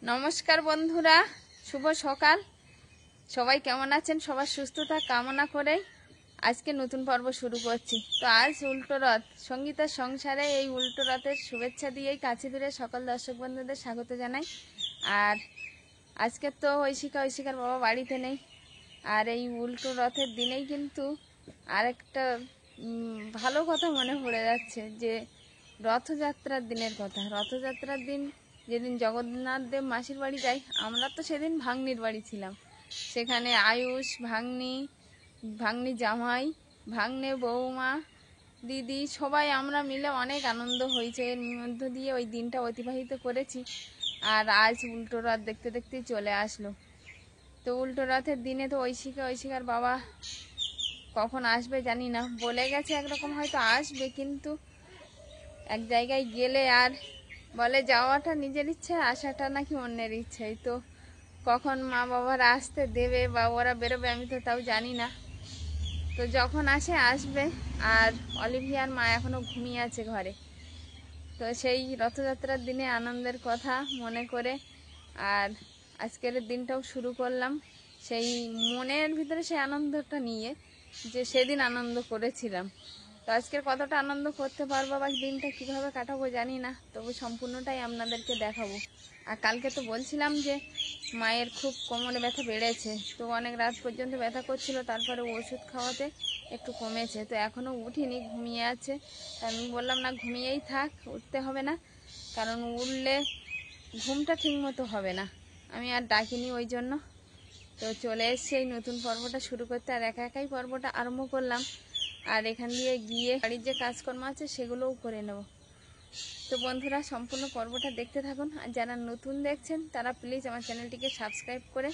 নমস্কার বন্ধুরা, শুভ সকাল। সবাই কেমন আছেন? সবার সুস্থতা কামনা করে আজকে নতুন পর্ব শুরু করছি। তো আজ উল্টো রথ, সঙ্গীতার সংসারে এই উল্টো রথের শুভেচ্ছা দিয়েই কাছে দূরে সকল দর্শক বন্ধুদের স্বাগত জানাই। আর আজকে তো ঐশিকার বাবা বাড়িতে নেই। আর এই উল্টো রথের দিনেই কিন্তু আরেকটা ভালো কথা মনে পড়ে যাচ্ছে, যে রথযাত্রার দিনের কথা। রথযাত্রার দিন যেদিন জগন্নাথ দেব মাসির বাড়ি যাই, আমরা তো সেদিন ভাগ্নির বাড়ি ছিলাম। সেখানে আয়ুষ, ভাগ্নি জামাই, ভাগ্নে বৌমা, দিদি সবাই আমরা মিলে অনেক আনন্দ হয়েছে। এর মধ্য দিয়ে ওই দিনটা অতিবাহিত করেছি। আর আজ উল্টো রথ দেখতে দেখতেই চলে আসলো। তো উল্টো রথের দিনে তো ঐশিকার বাবা কখন আসবে জানি না, বলে গেছে একরকম হয়তো আসবে, কিন্তু এক জায়গায় গেলে আর বলে যাওয়াটা নিজের ইচ্ছে, আসাটা নাকি অন্যের ইচ্ছে। তো কখন মা বাবারা আসতে দেবে বা ওরা বেরোবে আমি তো তাও জানি না। তো যখন আসবে। আর অলিভিয়ার মা এখনো ঘুমিয়ে আছে ঘরে। তো সেই রথযাত্রার দিনে আনন্দের কথা মনে করে আর আজকের দিনটাও শুরু করলাম সেই মনের ভিতরে সেই আনন্দটা নিয়ে, যে সেদিন আনন্দ করেছিলাম। তো আজকের কতটা আনন্দ করতে পারবো বা দিনটা কীভাবে কাটাবো জানি না, তবু সম্পূর্ণটাই আপনাদেরকে দেখাবো। আর কালকে তো বলছিলাম যে মায়ের খুব কোমরে ব্যথা বেড়েছে, তো অনেক রাত পর্যন্ত ব্যথা করছিল, তারপরে ওষুধ খাওয়াতে একটু কমেছে। তো এখনও উঠিনি, ঘুমিয়ে আছে। আমি বললাম না, ঘুমিয়েই থাক, উঠতে হবে না, কারণ উঠলে ঘুমটা ঠিক মতো হবে না। আমি আর ডাকিনি ওই জন্য। তো চলে এসছি এই নতুন পর্বটা শুরু করতে, আর একাই পর্বটা আরম্ভ করলাম। আর এখান দিয়ে গিয়ে বাড়ির যে কাজকর্ম আছে সেগুলোও করে নেব। তো বন্ধুরা, সম্পূর্ণ পর্বটা দেখতে থাকুন। আর যারা নতুন দেখছেন তারা প্লিজ আমার চ্যানেলটিকে সাবস্ক্রাইব করে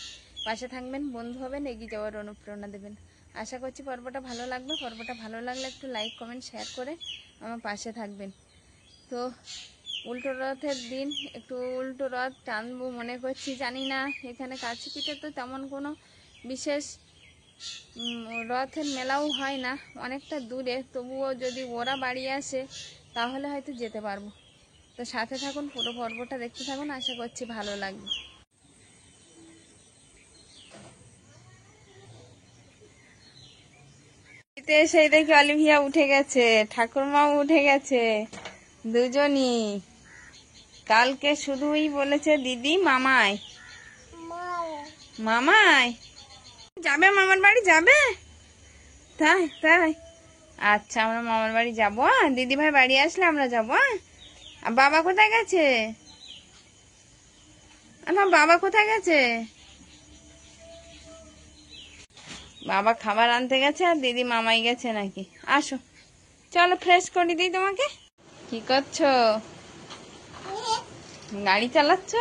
পাশে থাকবেন, বন্ধু হবেন, এগিয়ে যাওয়ার অনুপ্রেরণা দেবেন। আশা করছি পর্বটা ভালো লাগবে। পর্বটা ভালো লাগলে একটু লাইক, কমেন্ট, শেয়ার করে আমার পাশে থাকবেন। তো উল্টো রথের দিন একটু উল্টো রথ টানবো মনে করছি, জানি না। এখানে কাছে পিঠে তো তেমন কোনো বিশেষ রথের মেলাও হয় না, অনেকটা দূরে। তবুও যদি ওরা বাড়ি আসে তাহলে হয়তো যেতে পারবো। তো সাথে থাকুন, পুরো পর্বটা দেখতে থাকুন, আশা করছি ভালো লাগবে। সেই দেখি অলিভিয়া উঠে গেছে, ঠাকুরমাও উঠে গেছে, দুজনই। কালকে শুধুই বলেছে দিদি মামাই মামাই যাবে, মামার বাড়ি যাবে। তাই তাই আচ্ছা, আমরা মামার বাড়ি যাবো। দিদি ভাই বাড়ি আসলে আমরা যাবো। আর বাবা কোথায় গেছে? আমার বাবা কোথায় গেছে? বাবা খাবার আনতে গেছে, আর দিদি মামাই গেছে নাকি? আসো, চলো ফ্রেশ করে দিই তোমাকে। কি করছো? গাড়ি চালাচ্ছ?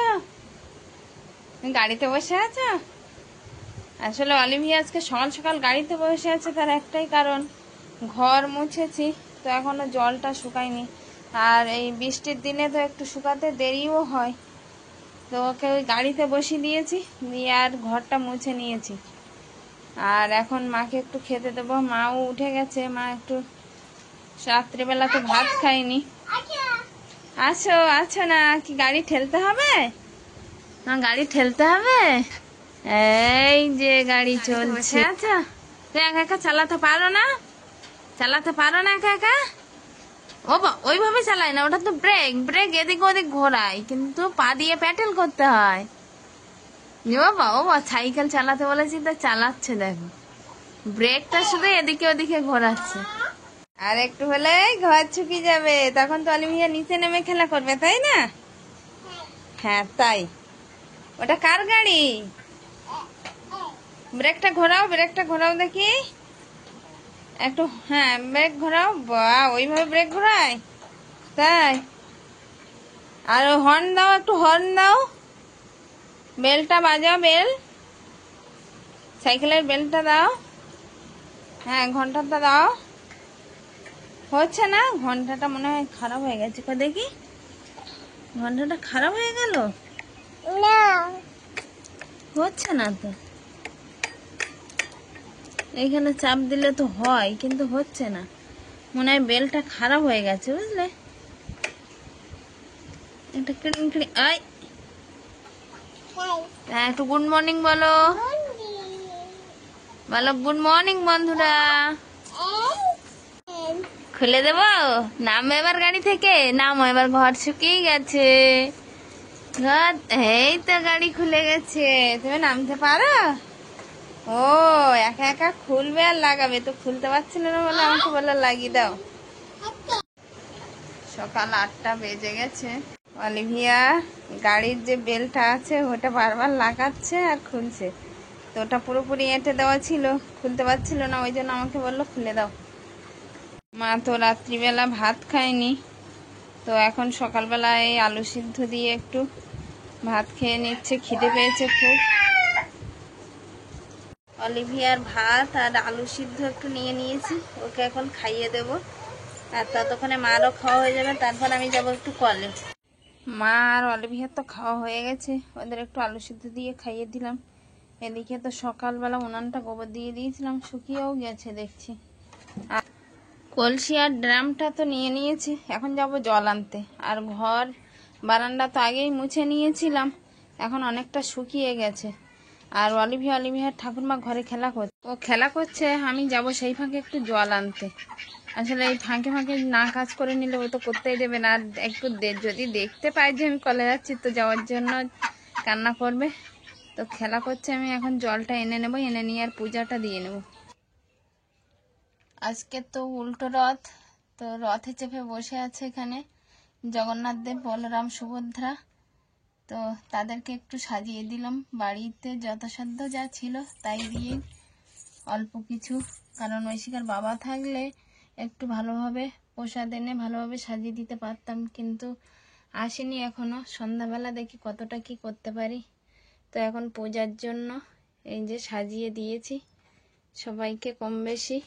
গাড়িতে বসে আছো? আসলে অলিভিয়া আজকে সকাল সকাল গাড়িতে বসে আছে, তার একটাই কারণ, ঘর মুছেছি তো এখনো জলটা শুকায়নি। আর এই বৃষ্টির দিনে তো একটু শুকাতে দেরিও হয়। তো ওকে ওই গাড়িতে বসিয়ে দিয়েছি, দিয়ে আর ঘরটা মুছে নিয়েছি। আর এখন মাকে একটু খেতে দেবো। মাও উঠে গেছে, মা একটু রাত্রিবেলা তো ভাত খায়নি। আসো আছো না কি? গাড়ি ঠেলতে হবে না? গাড়ি ঠেলতে হবে। এই যে গাড়ি চলছে। আচ্ছা, তো একা একা চালাতে পারো না? চালাতে পারো না একা একা? ও ওইভাবে চালায় না, ওটা তো ব্রেক। ব্রেক এদিক ওদিক ঘোরায়, কিন্তু পা দিয়ে প্যাডেল করতে হয়। ও সাইকেল চালাতে বলেছি তো চালাচ্ছে, দেখো ব্রেকটা শুধু এদিকে ওদিকে ঘোরাচ্ছে। আর একটু হলে ঘর ছুপি যাবে, তখন তো অলিভিয়া নিচে নেমে খেলা করবে, তাই না? হ্যাঁ তাই। ওটা কার গাড়ি? ব্রেকটা ঘোরাও দেখি একটু। হ্যাঁ, ব্রেক ঘোরাও। বাহ, ওইভাবে ব্রেক ঘোরায়? তাই। আর হর্ন দাও, একটু হর্ন দাও, বেলটা বাজাও, বেল, সাইকেলের বেলটা দাও। হ্যাঁ, ঘন্টাটা দাও। হচ্ছে না, ঘন্টাটা মনে হয় খারাপ হয়ে গেছে। দেখি, ঘন্টাটা খারাপ হয়ে গেল। হচ্ছে না তো, এখানে চাপ দিলে তো হয়, কিন্তু হচ্ছে না। মনে হয় বেলটা খারাপ হয়ে গেছে, বুঝলে? একটা হ্যাঁ, একটু গুড মর্নিং বলো। বলো গুড মর্নিং বন্ধুরা। খুলে দেবো? নামো এবার গাড়ি থেকে, নামো এবার, ঘর শুকিয়ে গেছে। ঘর, এই তো গাড়ি খুলে গেছে। তুমি নামতে পারো? ও একা একা খুলবে আর লাগাবে, তো খুলতে পারছিল না বলে আমাকে বলে লাগিয়ে দাও। সকাল 8টা বেজে গেছে। অলিভিয়া গাড়ির যে বেলটা আছে ওটা বারবার লাগাচ্ছে আর খুলছে, তো ওটা পুরোপুরি এঁটে দেওয়া ছিল, খুলতে পারছিল না, ওই জন্য আমাকে বললো খুলে দাও। মা তো রাত্রিবেলা ভাত খায়নি, তো এখন সকালবেলা এই আলু সিদ্ধ দিয়ে একটু ভাত খেয়ে নিচ্ছে, খিদে পেয়েছে খুব। অলিভিয়ার ভাত আর আলু সিদ্ধ একটু নিয়ে নিয়েছি, ওকে এখন খাইয়ে দেব, আর ততক্ষণে মারও খাওয়া হয়ে যাবে, তারপর আমি যাবো একটু কলে। মা আর অলিভিয়ার তো খাওয়া হয়ে গেছে, ওদের একটু আলু সিদ্ধ দিয়ে খাইয়ে দিলাম। এদিকে তো সকালবেলা উনানটা গোবর দিয়ে দিয়েছিলাম, শুকিয়েও গেছে দেখছি। আর কলসি আর ড্রামটা তো নিয়ে নিয়েছি, এখন যাব জল আনতে। আর ঘর বারান্দা তো আগেই মুছে নিয়েছিলাম, এখন অনেকটা শুকিয়ে গেছে। আর অলিভিয়ার ঠাকুরমা ঘরে খেলা করছে, ও খেলা করছে, আমি যাব সেই ফাঁকে একটু জল আনতে। আসলে এই ফাঁকে ফাঁকে না কাজ করে নিলে ও তো করতেই দেবে না, আর একটু যদি দেখতে পাই যে আমি কলে যাচ্ছি তো যাওয়ার জন্য কান্না করবে, তো খেলা করছে। আমি এখন জলটা এনে নেব, এনে নিয়ে আর পূজাটা দিয়ে নেব। আজকে তো উল্টো রথ, তো রথে চেপে বসে আছে এখানে জগন্নাথ দেব, বলরাম, সুভদ্রা। তো তাদেরকে একটু সাজিয়ে দিলাম, বাড়িতে যথাসাধ্য যা ছিল তাই দিয়ে অল্প কিছু, কারণ ঐশিকার বাবা থাকলে একটু ভালোভাবে প্রসাদ এনে ভালোভাবে সাজিয়ে দিতে পারতাম, কিন্তু আসেনি এখনো। সন্ধ্যাবেলা দেখি কতটা কি করতে পারি। তো এখন পূজার জন্য এই যে সাজিয়ে দিয়েছি সবাইকে কম বেশি।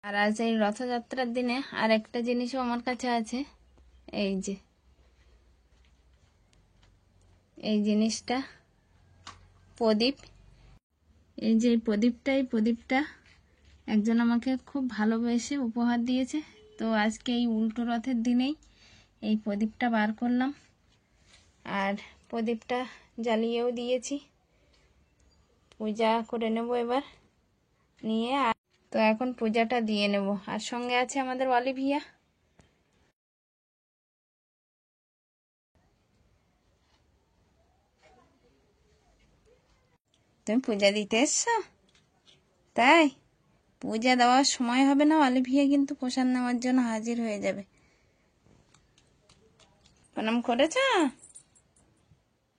আর আজ এই রথযাত্রার দিনে আর একটা জিনিসও আমার কাছে আছে, এই যে এই জিনিসটা, প্রদীপ। এই যে প্রদীপটা একজন আমাকে খুব ভালোবেসে উপহার দিয়েছে, তো আজকে এই উল্টো রথের দিনেই এই প্রদীপটা বার করলাম, আর প্রদীপটা জ্বালিয়েও দিয়েছি। পূজা করে নেব এবার নিয়ে, তো এখন পূজাটা দিয়ে নেব। আর সঙ্গে আছে আমাদের অলিভিয়া। তুমি পূজা দিতে এসছো? তাই পূজা দেওয়ার সময় হবে না, অলিভিয়া কিন্তু প্রসাদ নেওয়ার জন্য হাজির হয়ে যাবে। প্রণাম করেছ?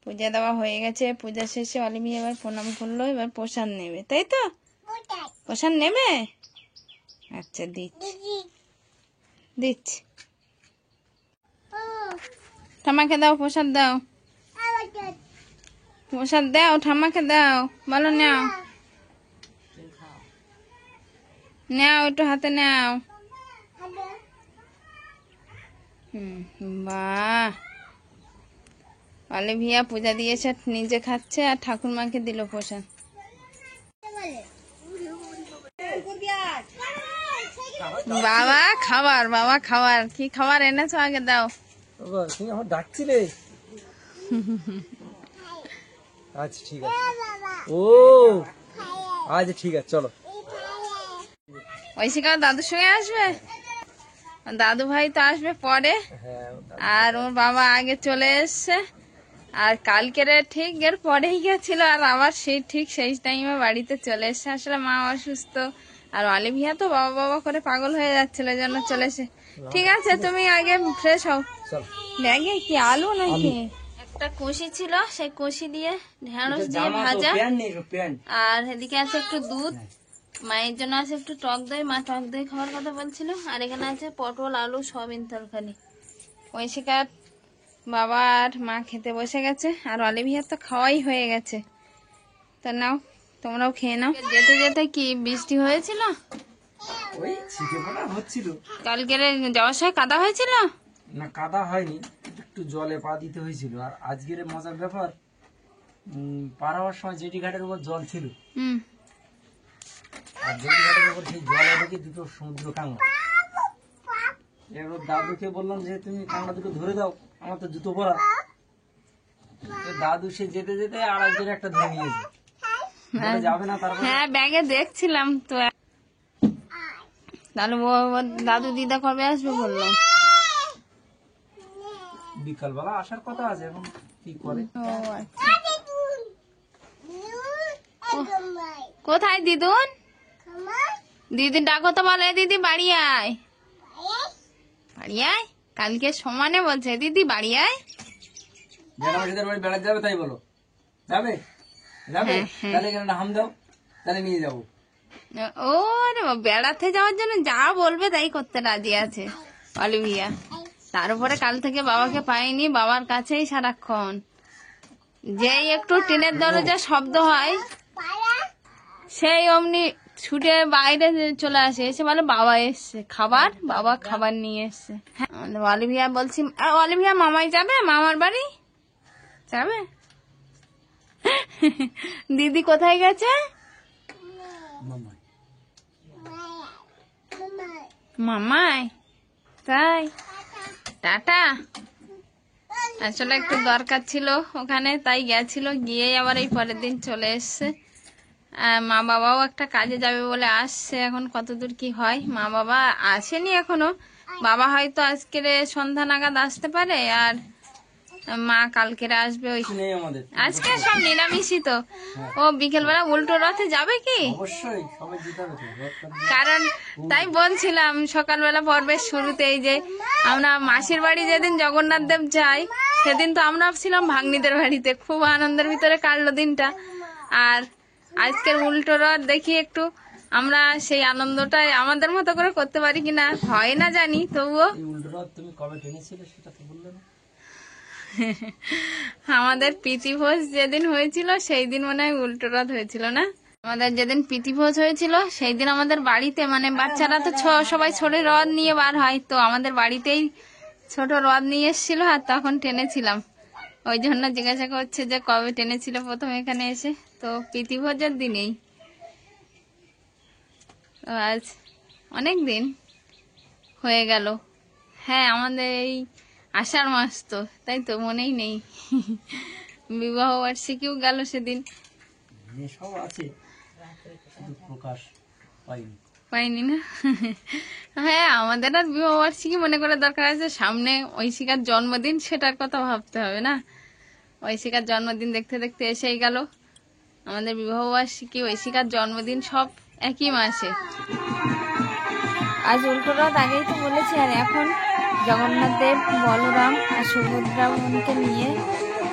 পূজা দেওয়া হয়ে গেছে, পূজা শেষে অলিভিয়া এবার প্রণাম করলো, এবার প্রসাদ নেবে, তাই তো? প্রসাদ নেবে? আচ্ছা দিচ্ছি। ঠাম্মাকে দাও, প্রসাদ দাও, প্রসাদ দাও, ঠাম্মাকে দাও, বলো নাও নাও, একটু হাতে নাও। বাহ, অলিভিয়া পূজা দিয়েছে, নিজে খাচ্ছে, আর ঠাকুরমাকে দিল প্রসাদ। বাবা খাবার কি খাবার এনেছো আগে দাও। তুমি আমার ডাকছিলে? আচ্ছা ঠিক আছে, ও আচ্ছা ঠিক আছে, চলো। ঐশিকা দাদুর সঙ্গে আসবে, দাদু ভাই তো আসবে পরে, আর ওর বাবা আগে চলে এসছে। আর কালকের ঠিক এর পরেই গেছিল, আর আবার সেই টাইমে বাড়িতে চলে এসছে। আসলে মা অসুস্থ, আর অলিভিয়া তো বাবা করে পাগল হয়ে যাচ্ছিল, জন্য চলে এসে। ঠিক আছে, তুমি আগে ফ্রেশ হও। ব্যাগে কি আলু নাকি? একটা কষি ছিল, সেই কষি দিয়ে ঢেঁড়স দিয়ে ভাজা, আর এদিকে আছে একটু দুধ, মায়ের জন্য আছে একটু টক দই, মা টক দই খাওয়ার কথা বলছিল। আর এখানে আছে পটল, আলু, সয়াবিন তরকারি। ঐশিকার বাবা আর মা খেতে বসে গেছে, আর অলিভিয়ার তো খাওয়াই হয়ে গেছে। তো নাও, তোমরাও খেয়ে নাও। যেতে যেতে কি বৃষ্টি হয়েছিল? কালকে যাওয়ার সময় কাদা হয়েছিল? না, কাদা হয়নি, একটু জলে পা দিতে হয়েছিল। আর আজকের মজার ব্যাপার, পার হওয়ার সময় জেটি ঘাটের উপর জল ছিল, আর জেটি ঘাটের উপর সেই জলে রেখে দুটো সমুদ্র কাঁকড়া। এবার দাদুকে বললাম যে তুমি কাঁকড়া দুটো ধরে দাও, আমার তো জুতো পরা। দাদু সে যেতে যেতে আর একজন একটা ধরে নিয়েছে, বলে যাবে না। তারপর হ্যাঁ ব্যাগে দেখছিলাম তো। তাহলে ও দাদু দিদা কবে আসবে বললো? বিকালবেলা আসার কথা আছে, এখন কি করে। ও আচ্ছা। কোথায় দিদুন? দিদি ডাকো তো, বলে দিদি বাড়ি আয়। বাড়ি আয় কালকে সমানে বলছে দিদি বাড়ি আয়। জেনামাসিদের বাড়ি বেড়াতে যাবে তাই বলো, যাবে যাবে, তাহলে এখানে হাম দাও, তাহলে নিয়ে যাবো। ও রে বাবা, বেড়াতে যাওয়ার জন্য যা বলবে তাই করতে রাজি আছে অলিভিয়া। তার উপরে কাল থেকে বাবাকে পাইনি, বাবার কাছেই সারাক্ষণ। যেই একটু ট্রেনের দরজা শব্দ হয় সেই অমনি ছুটে বাইরে চলে আসে, এসে বলে বাবা এসছে খাবার, বাবা খাবার নিয়ে এসছে। হ্যাঁ অলিভিয়া বলছি, অলিভিয়া মামাই যাবে, মামার বাড়ি যাবে। দিদি কোথায় গেছে? মামাই, তাই টাটা। আসলে একটু দরকার ছিল ওখানে, তাই গেছিল, গিয়ে আবার এই পরের দিন চলে এসছে। মা বাবাও একটা কাজে যাবে বলে আসছে, এখন কতদূর কি হয়। মা বাবা আসেনি এখনো, বাবা হয়তো আজকের সন্ধ্যা নাগাদ আসতে পারে, আর মা কালকের আসবে। ওই আজকে সব নিরামিষই তো। ও বিকেলবেলা উল্টো রথে যাবে কি? অবশ্যই সবাই যেতে হবে তো। কারণ তাই বলছিলাম সকালবেলা পর্বের শুরুতেই যে আমরা মাসির বাড়ি যেদিন জগন্নাথ দেব যাই, সেদিন তো আমরা ছিলাম ভাগ্নিদের বাড়িতে, খুব আনন্দের ভিতরে কাটলো দিনটা। আর আজকের উল্টো রথ দেখি একটু আমরা সেই আনন্দটাই আমাদের মতো করে করতে পারি কিনা, হয় না জানি, তবুও। উল্টো রথ তুমি কবে টেনেছিলে সেটা তো বললে না। আমাদের প্রীতিভোজ যেদিন হয়েছিল সেই দিন মনে হয় উল্টো রথ হয়েছিল না? আমাদের যেদিন প্রীতিভোজ হয়েছিল সেই দিন আমাদের বাড়িতে, মানে বাচ্চারা তো সবাই ছোট রথ নিয়ে বার হয়, তো আমাদের বাড়িতেই ছোট রথ নিয়ে এসেছিল, আর তখন টেনেছিলাম। ওই জন্য জিজ্ঞাসা করছে যে কবে টেনেছিল প্রথম এখানে এসে। তো প্রীতিভোজের দিনেই। তো আজ অনেক দিন হয়ে গেল। হ্যাঁ আমাদের এই আষাঢ় মাস তো, তাই তো মনেই নেই। বিবাহ বার্ষিকীও গেল সেদিন, সব আছে, প্রকাশ পাইনি না। হ্যাঁ আমাদের আর বিবাহ বার্ষিকী মনে করে দরকার আছে, সামনে ঐশিকার জন্মদিন, সেটার কথা ভাবতে হবে না? ঐশিকার জন্মদিন দেখতে দেখতে এসেই গেল। আমাদের বিবাহ বার্ষিকী, ঐশিকার জন্মদিন সব একই মাসে। আজ উল্টো রথ আগেই তো বলেছি। আর এখন জগন্নাথ দেব, বলরাম আর সুভদ্রাকে নিয়ে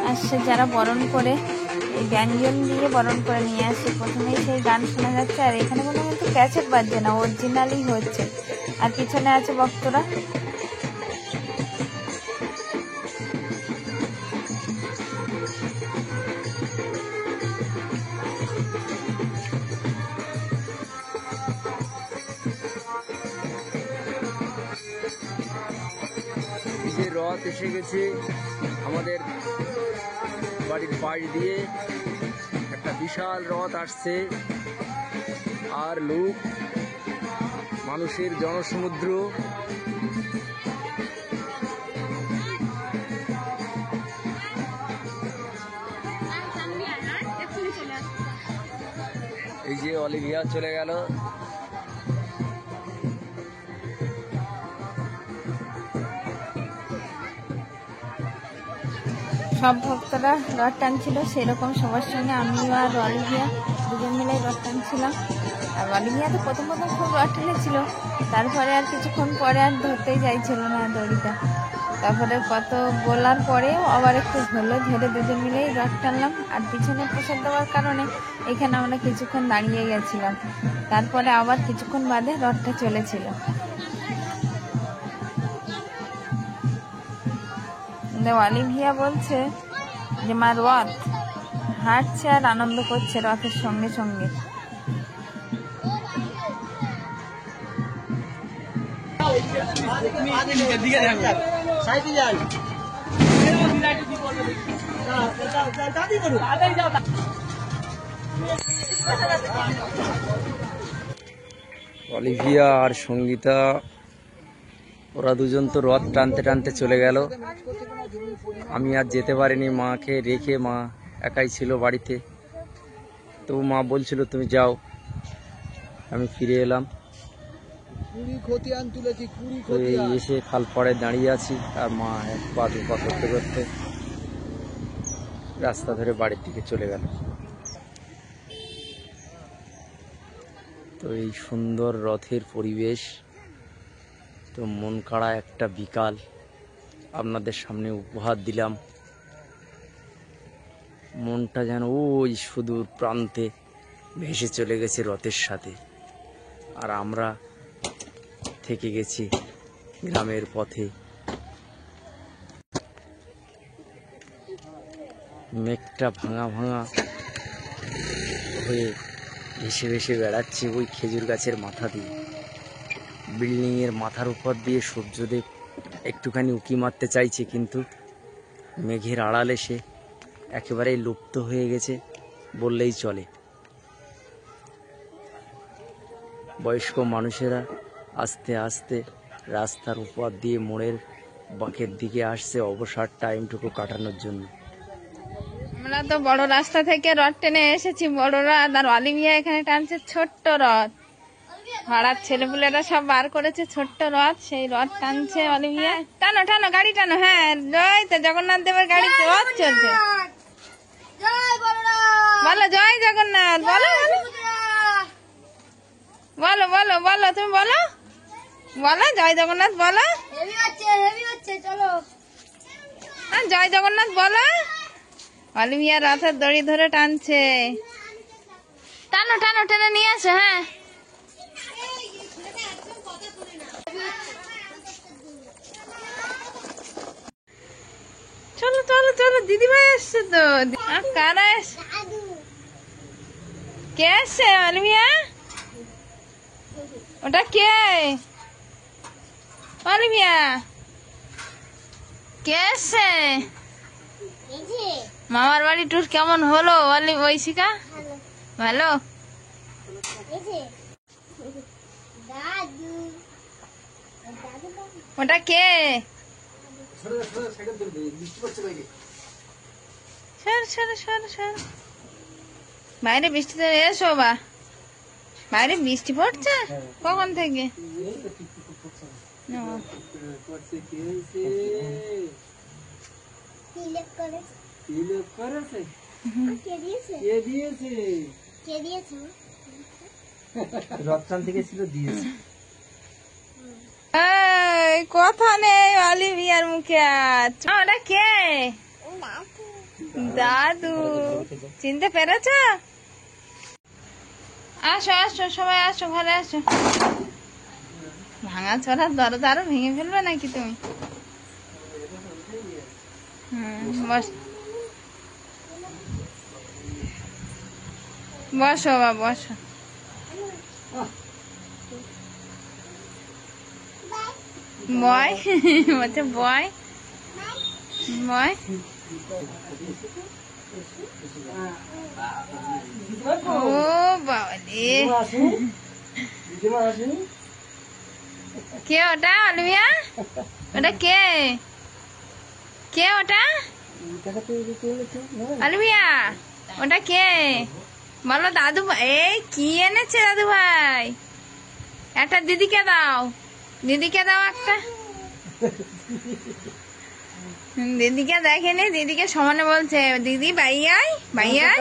আসছে, যারা বরণ করে এই ব্যঞ্জন দিয়ে বরণ করে নিয়ে আসছে। প্রথমেই সেই গান শোনা যাচ্ছে, আর এখানে কোনো কিন্তু ক্যাসেট বাজছে না, অরিজিনালই হচ্ছে। আর পিছনে আছে ভক্তরা। যে রথ এসে গেছে আমাদের বাড়ির পাশ দিয়ে, একটা বিশাল রথ আসছে, আর লোক, মানুষের জনসমুদ্র। এই যে অলিভিয়া চলে গেল। সব ভক্তরা রথ টানছিল, সেরকম সবার সঙ্গে আমিও আর অলিভিয়া দুজন মিলে রথ টানছিলাম। আর অলিভিয়া তো প্রথম খুব রথ টেনেছিল, তারপরে আর কিছুক্ষণ পরে আর ধরতেই চাইছিল না দড়িটা। তারপরে কত বলার পরেও আবার একটু ধরলো, ধরে দুজন মিলেই রথ টানলাম। আর পিছনে প্রসাদ দেওয়ার কারণে এখানে আমরা কিছুক্ষণ দাঁড়িয়ে গেছিলাম। তারপরে আবার কিছুক্ষণ বাদে রথটা চলেছিল। অলিভিয়া বলছে যে মা রথ হাঁটছে আর আনন্দ করছে রথের সঙ্গে সঙ্গে। অলিভিয়া আর সঙ্গীতা ওরা দুজন তো রথ টানতে টানতে চলে গেল। আমি আর যেতে পারিনি, মাকে রেখে, মা একাই ছিল বাড়িতে। তবু মা বলছিল তুমি যাও, আমি ফিরে এলাম। তো এই এসে খাল পাড়ে দাঁড়িয়ে আছি, আর মা এক পা দু পা করতে করতে রাস্তা ধরে বাড়ির দিকে চলে গেল। তো এই সুন্দর রথের পরিবেশ, তো মন কাড়া একটা বিকাল আপনাদের সামনে উপহার দিলাম। মনটা যেন ওই সুদূর প্রান্তে ভেসে চলে গেছে রথের সাথে, আর আমরা থেকে গেছি গ্রামের পথে। মেঘটা ভাঙা ভাঙা হয়ে ভেসে ভেসে বেড়াচ্ছে ওই খেজুর গাছের মাথা দিয়ে। বিল্ডিংয়ের মাথার উপর দিয়ে সূর্যদেব একটুখানি উঁকি মারতে চাইছে, কিন্তু মেঘের আড়ালে সে একেবারেই লুপ্ত হয়ে গেছে বললেই চলে। বয়স্ক মানুষেরা আস্তে আস্তে রাস্তার উপর দিয়ে মোড়ের বাঁকের দিকে আসছে অবসর টাইমটুকু কাটানোর জন্য। আমরা তো বড় রাস্তা থেকে রথ টেনে এসেছি, বড় রথ, আর অলিভিয়া এখানে টানছে ছোট্ট রথ। ভাড়ার ছেলেপুলেরা সব বার করেছে ছোট্ট রথ, সেই রথ টানছে অলিভিয়া। টানো টানো, গাড়ি টানো। হ্যাঁ, জয় তো জগন্নাথ দেবের গাড়ি রথ চলছে। বলো জয় জগন্নাথ, বলো বলো বলো বলো, তুমি বলো বলো জয় জগন্নাথ বলো। হ্যাঁ, জয় জগন্নাথ বলো। অলিভিয়া রথের দড়ি ধরে টানছে। টানো টানো, টেনে নিয়ে আসো। হ্যাঁ, চলো চলো চলো, দিদিভাই এসছে তো। কারা এসছে? কে এসছে অলিভিয়া? ওটা কে অলিভিয়া? কে এসছে? মামার বাড়ি ট্যুর কেমন হলো ঐশিকা? ভালো। ওটা কে? বাইরে বৃষ্টিতে এসো বা, বাইরে বৃষ্টি পড়ছে কখন থেকে? রথটান থেকে ছিল দিয়েছে। কথা নেই অলিভিয়ার মুখে আজ। ওটা কে? দাদু। চিনতে পেরেছ? আসো আসো সবাই আসো, ঘরে আসো। ভাঙা চড়ার দরজা আরো ভেঙে ফেলবে নাকি তুমি? বস, বসো বা বসো। বয় বলছে বয় বয়। ও বাবারে, কে ওটা অলিভিয়া? ওটা কে? কে ওটা অলিভিয়া? ওটা কে বলো? দাদু ভাই। এই কি এনেছে দাদু ভাই? একটা দিদিকে দাও, দিদিকে দাও একটা। দিদিকে দেখেনি, দিদিকে সমানে বলছে দিদি ভাইয়াই ভাইয়াই।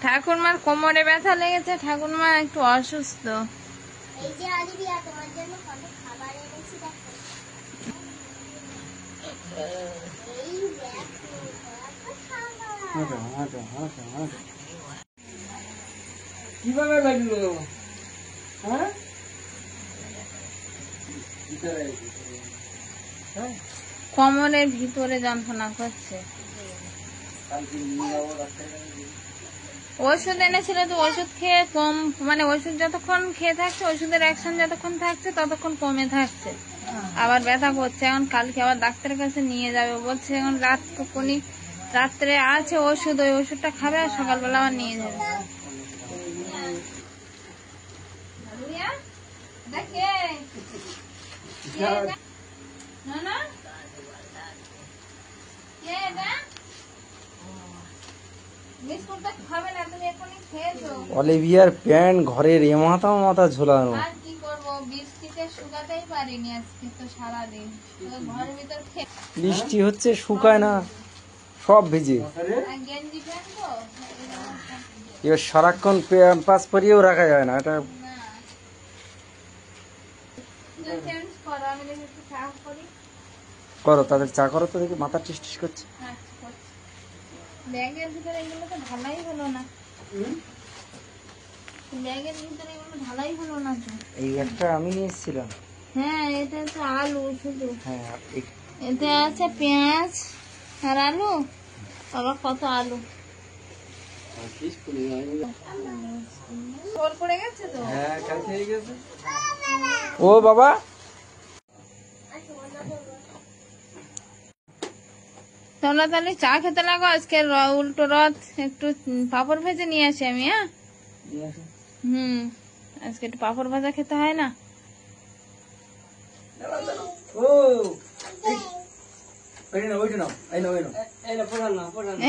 ঠাকুরমার কোমরে ব্যথা লেগেছে, ঠাকুরমা একটু অসুস্থ। কিভাবে লাগলো? হ্যাঁ, কোমরের ভিতরে যন্ত্রণা করছে। ওষুধ এনেছিল তো, ওষুধ খেয়ে কম, মানে ওষুধ যতক্ষণ খেয়ে থাকছে, ওষুধের অ্যাকশন যতক্ষণ থাকছে ততক্ষণ কমে থাকছে, আবার ব্যথা করছে। এখন কালকে আবার ডাক্তারের কাছে নিয়ে যাবে বলছে। এখন রাত্রে আছে ওষুধ, ওই ওষুধটা খাবে আর সকালবেলা আবার নিয়ে যাবে। দেখে কে এটা? না না কে এটা? বিস্কুটটা খাবে না, তুমি এখনই খেয়েছো। অলিভিয়ার প্যান্ট ঘরের মাথা মাথা ঝোলানো। আর কি করবো, বৃষ্টিতে শুকাতেই পারিনি আজকে তো সারাদিন, তো ঘরের ভিতর বৃষ্টি হচ্ছে, শুকায় না, সব ভিজে। আর গেঞ্জি প্যান্ট তো এবার সারাক্ষণ পাস পরিয়েও রাখা যায় না এটা। চেঞ্জ করো, আমি দেখি একটু চা করি। করো, তাদের চা করো তো দেখি, মাথা টিস টিস করছে। আচ্ছা, করছি। ব্যাগের ভিতরে এগুলো তো ঢালাই হলো না, ব্যাগের ভিতরে এগুলো ঢালাই হলো না তো। এই একটা আমি নিয়ে এসেছিলাম। হ্যাঁ, এটা হচ্ছে আলু শুধু, হ্যাঁ, এতে আছে পেঁয়াজ আর আলু, আবার কত আলু। জল পড়ে গেছে তো। ও বাবা, তোমরা তাহলে চা খেতে লাগো। আজকে উল্টো রথ, একটু পাঁপড় ভেজে নিয়ে আসি আমি। হ্যাঁ, আজকে একটু পাঁপড় ভাজা খেতে হয় না।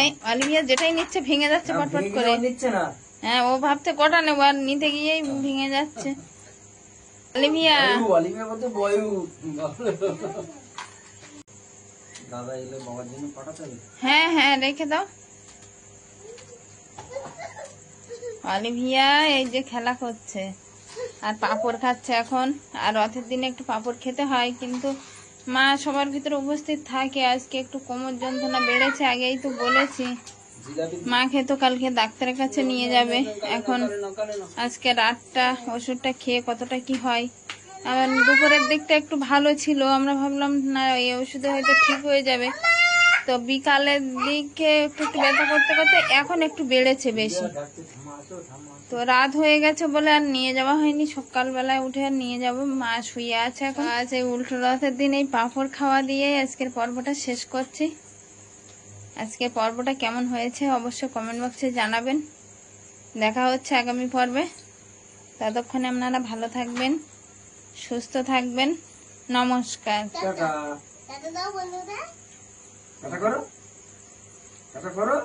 এই অলিভিয়া যেটাই নিচ্ছে ভেঙে যাচ্ছে পটপট করে। নিচ্ছে না। হ্যাঁ, ও ভাবছে কটা নেবো, আর নিতে গিয়েই ভেঙে যাচ্ছে। অলিভিয়া, অলিভিয়া বলতে বয়ু। দাদা এলে বাবার জন্য পাঠাতে হবে। হ্যাঁ হ্যাঁ রেখে দাও। অলিভিয়া এই যে খেলা করছে আর পাঁপড় খাচ্ছে এখন। আর রথের দিনে একটু পাঁপড় খেতে হয়, কিন্তু মা সবার ভিতরে উপস্থিত থাকে। আজকে একটু কোমর যন্ত্রণা বেড়েছে, আগেই তো বলেছি। মাকে তো কালকে ডাক্তারের কাছে নিয়ে যাবে। এখন আজকে রাতটা ওষুধটা খেয়ে কতটা কি হয়। আবার দুপুরের দিকটা একটু ভালো ছিল, আমরা ভাবলাম না এই ওষুধে হয়তো ঠিক হয়ে যাবে। তো বিকালের দিকে একটু একটু ব্যথা করতে করতে এখন একটু বেড়েছে বেশি। তো রাত হয়ে গেছে বলে আর নিয়ে যাওয়া হয়নি, সকালবেলায় উঠে আর নিয়ে যাব। মা শুয়ে আছে এখন। আজ এই উল্টো রথের দিন এই পাঁপড় খাওয়া দিয়ে আজকের পর্বটা শেষ করছি। আজকের পর্বটা কেমন হয়েছে অবশ্যই কমেন্ট বক্সে জানাবেন। দেখা হচ্ছে আগামী পর্বে। ততক্ষণে আপনারা ভালো থাকবেন, সুস্থ থাকবেন। নমস্কার। টাটা। টাটা করো, টাটা করো।